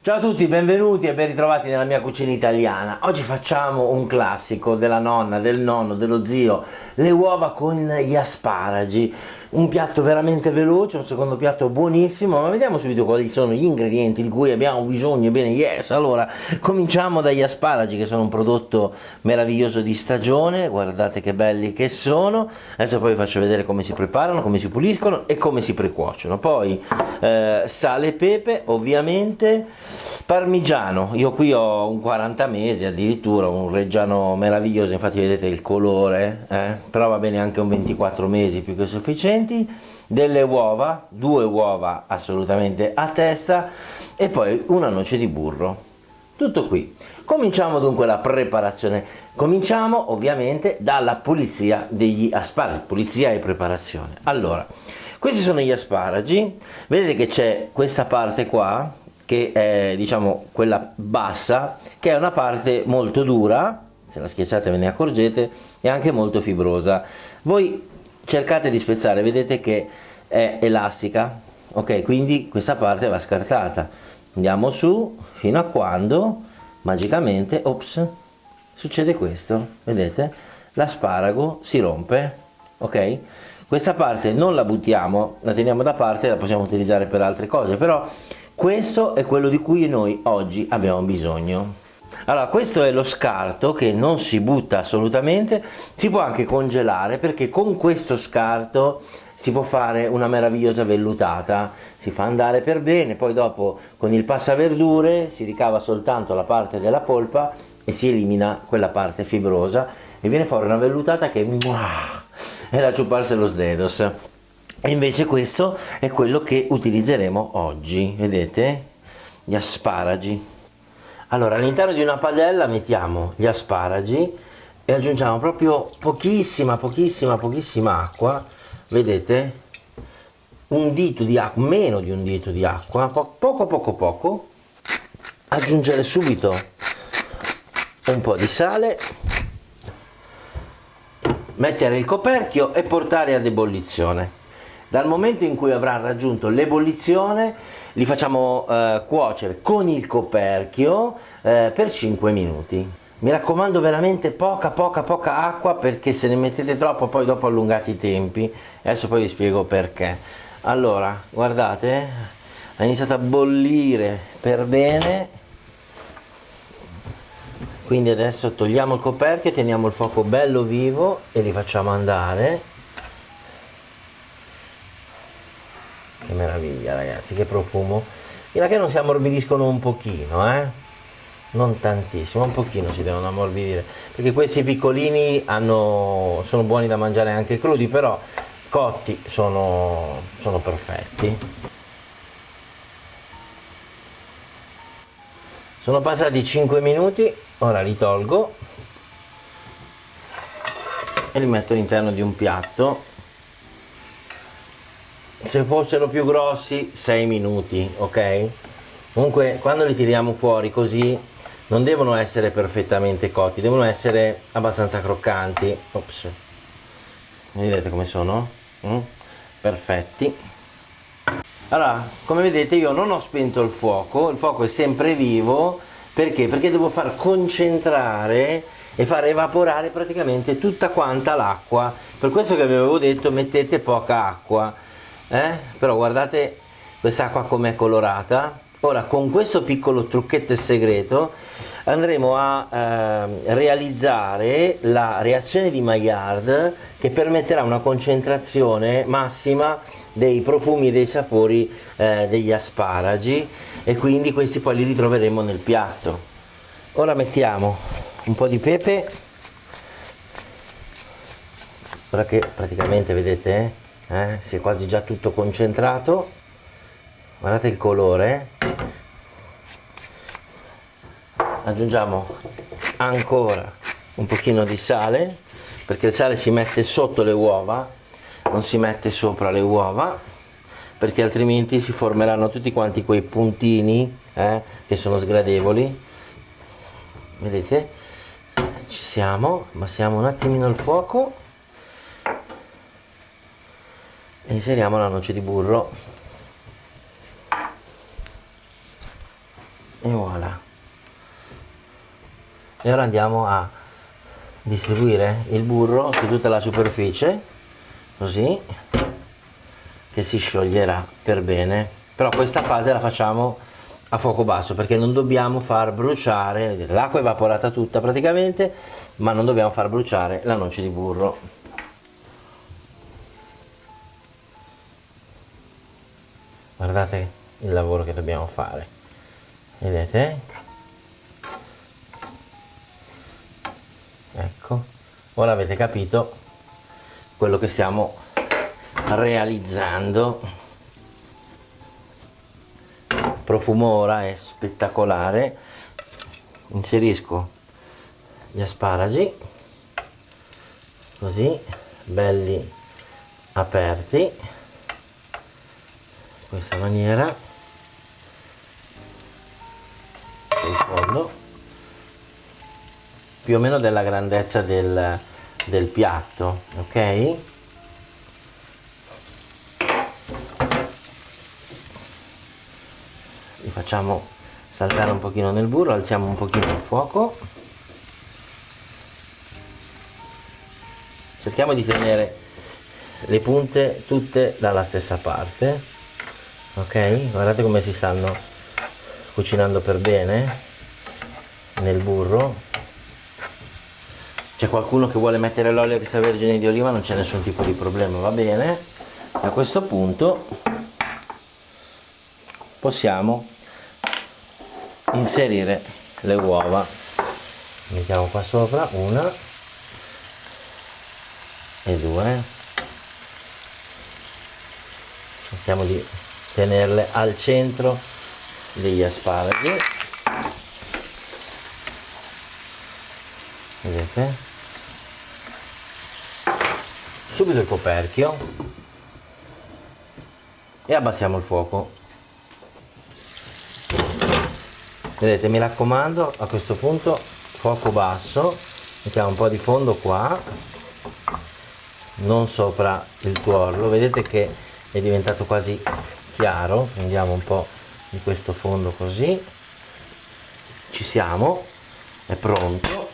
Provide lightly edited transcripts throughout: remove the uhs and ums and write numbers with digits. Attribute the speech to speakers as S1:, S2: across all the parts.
S1: Ciao a tutti, benvenuti e ben ritrovati nella mia cucina italiana. Oggi facciamo un classico della nonna, del nonno, dello zio, le uova con gli asparagi. Un piatto veramente veloce, un secondo piatto buonissimo, ma vediamo subito quali sono gli ingredienti di cui abbiamo bisogno. Bene, yes, allora cominciamo dagli asparagi, che sono un prodotto meraviglioso di stagione. Guardate che belli che sono. Adesso poi vi faccio vedere come si preparano, come si puliscono e come si precuociono. Poi sale e pepe, ovviamente, parmigiano. Io qui ho un 40 mesi addirittura, un reggiano meraviglioso, infatti vedete il colore, però va bene anche un 24 mesi, più che sufficienti. Delle uova, 2 uova assolutamente a testa, e poi una noce di burro. Tutto qui. Cominciamo dunque la preparazione. Cominciamo ovviamente dalla pulizia degli asparagi, pulizia e preparazione. Allora, questi sono gli asparagi. Vedete che c'è questa parte qua, che è, diciamo, quella bassa, che è una parte molto dura, se la schiacciate ve ne accorgete, e anche molto fibrosa. Voi cercate di spezzare, vedete che è elastica, ok? Quindi questa parte va scartata. Andiamo su fino a quando magicamente, ops, succede questo, vedete? L'asparago si rompe, ok? Questa parte non la buttiamo, la teniamo da parte, la possiamo utilizzare per altre cose, però questo è quello di cui noi oggi abbiamo bisogno. Allora, questo è lo scarto che non si butta assolutamente, si può anche congelare, perché con questo scarto si può fare una meravigliosa vellutata, si fa andare per bene, poi dopo con il passaverdure si ricava soltanto la parte della polpa e si elimina quella parte fibrosa e viene fuori una vellutata che è da ciuparsi los dedos. E invece questo è quello che utilizzeremo oggi, vedete? Gli asparagi. Allora, all'interno di una padella mettiamo gli asparagi e aggiungiamo proprio pochissima acqua, vedete? Un dito di acqua, meno di un dito di acqua, poco. Aggiungere subito un po' di sale, mettere il coperchio e portare ad ebollizione. Dal momento in cui avrà raggiunto l'ebollizione li facciamo cuocere con il coperchio per 5 minuti. Mi raccomando, veramente poca acqua, perché se ne mettete troppo poi dopo allungate i tempi. Adesso poi vi spiego perché. Allora, guardate, ha iniziato a bollire per bene, quindi adesso togliamo il coperchio, teniamo il fuoco bello vivo e li facciamo andare. Che meraviglia, ragazzi, che profumo. Fino a che non si ammorbidiscono un pochino, non tantissimo, un pochino si devono ammorbidire, perché questi piccolini sono buoni da mangiare anche crudi, però cotti sono perfetti. Sono passati 5 minuti, ora li tolgo e li metto all'interno di un piatto. Se fossero più grossi 6 minuti, ok? Comunque quando li tiriamo fuori così non devono essere perfettamente cotti, devono essere abbastanza croccanti. Ops, vedete come sono? Perfetti. Allora, come vedete io non ho spento il fuoco è sempre vivo. Perché? Perché devo far concentrare e far evaporare praticamente tutta quanta l'acqua. Per questo che vi avevo detto mettete poca acqua. Però guardate quest'acqua com'è colorata. Ora, con questo piccolo trucchetto segreto andremo a realizzare la reazione di Maillard, che permetterà una concentrazione massima dei profumi e dei sapori degli asparagi, e quindi questi poi li ritroveremo nel piatto. Ora mettiamo un po' di pepe, ora che praticamente vedete si è quasi già tutto concentrato, guardate il colore. Aggiungiamo ancora un pochino di sale, perché il sale si mette sotto le uova, non si mette sopra le uova, perché altrimenti si formeranno tutti quanti quei puntini che sono sgradevoli. Vedete? Ci siamo, abbassiamo un attimino il fuoco e inseriamo la noce di burro. e voilà. E ora andiamo a distribuire il burro su tutta la superficie, così, che si scioglierà per bene. Però questa fase la facciamo a fuoco basso perché non dobbiamo far bruciare, l'acqua è evaporata tutta praticamente, ma non dobbiamo far bruciare la noce di burro. Guardate il lavoro che dobbiamo fare, vedete? Ecco, ora avete capito quello che stiamo realizzando. Il profumo ora è spettacolare. Inserisco gli asparagi, così, belli aperti, in questa maniera, il fondo più o meno della grandezza del piatto, ok? Li facciamo saltare un pochino nel burro, alziamo un pochino il fuoco, cerchiamo di tenere le punte tutte dalla stessa parte, ok? Guardate come si stanno cucinando per bene nel burro. C'è qualcuno che vuole mettere l'olio extravergine di oliva, non c'è nessun tipo di problema, va bene. A questo punto possiamo inserire le uova. Mettiamo qua sopra una e due. Cerchiamo di tenerle al centro degli asparagi. Vedete? Subito il coperchio e abbassiamo il fuoco. Vedete, mi raccomando, a questo punto fuoco basso, mettiamo un po' di fondo qua, non sopra il tuorlo. Vedete che è diventato quasi chiaro, prendiamo un po' di questo fondo così, ci siamo, è pronto.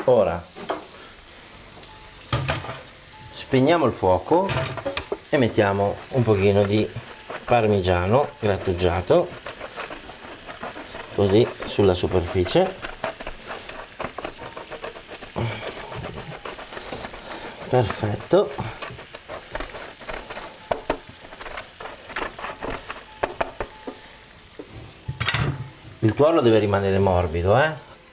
S1: Ora spegniamo il fuoco e mettiamo un pochino di parmigiano grattugiato così sulla superficie. Perfetto. Il tuorlo deve rimanere morbido,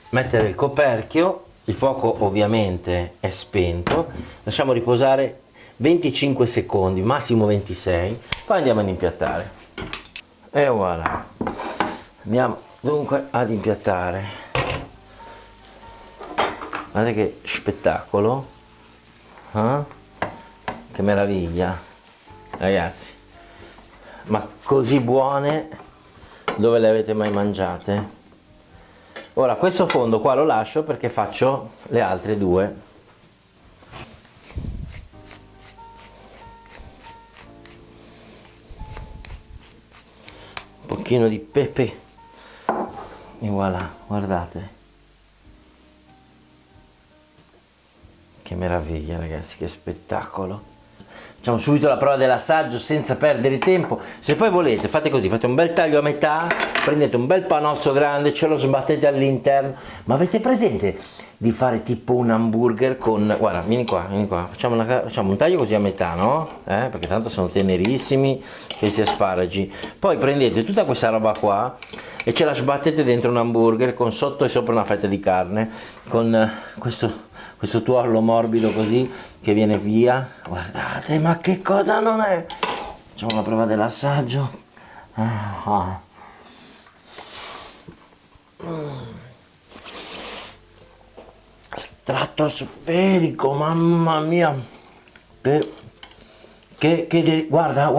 S1: mettere il coperchio. Il fuoco ovviamente è spento, lasciamo riposare 25 secondi, massimo 26, poi andiamo ad impiattare. E voilà, andiamo dunque ad impiattare. Guardate che spettacolo, che meraviglia, ragazzi, ma così buone dove le avete mai mangiate? Ora questo fondo qua lo lascio perché faccio le altre due. Un pochino di pepe e voilà, guardate. Che meraviglia ragazzi, che spettacolo. Facciamo subito la prova dell'assaggio senza perdere tempo. Se poi volete fate così, fate un bel taglio a metà, prendete un bel panozzo grande, ce lo sbattete all'interno. Ma avete presente di fare tipo un hamburger con, guarda, vieni qua, facciamo un taglio così a metà, no? Perché tanto sono tenerissimi questi asparagi. Poi prendete tutta questa roba qua e ce la sbattete dentro un hamburger con sotto e sopra una fetta di carne, con questo tuorlo morbido così che viene via. Guardate, ma che cosa non è? Facciamo la prova dell'assaggio. Stratosferico, mamma mia, guarda.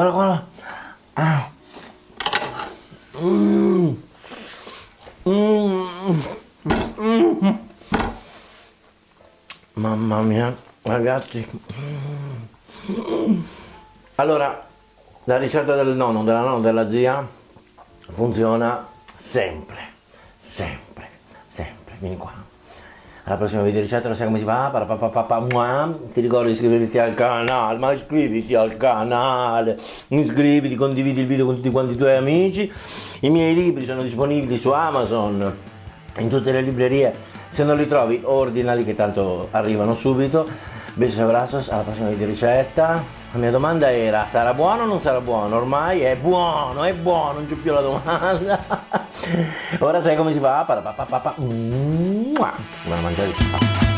S1: Mamma mia, ragazzi. Allora, la ricetta del nonno, della nonna, della zia funziona sempre. sempre, sempre, vieni qua. Alla prossima video ricetta lo sai come si fa? Ti ricordo di iscriverti al canale, ma iscriviti al canale, iscriviti, condividi il video con tutti quanti i tuoi amici. I miei libri sono disponibili su Amazon, in tutte le librerie. Se non li trovi, ordinali che tanto arrivano subito. Besos e abbraccios, alla prossima video ricetta. La mia domanda era: sarà buono o non sarà buono? Ormai è buono, non c'è più la domanda. Ora sai come si fa? Me la mangiare.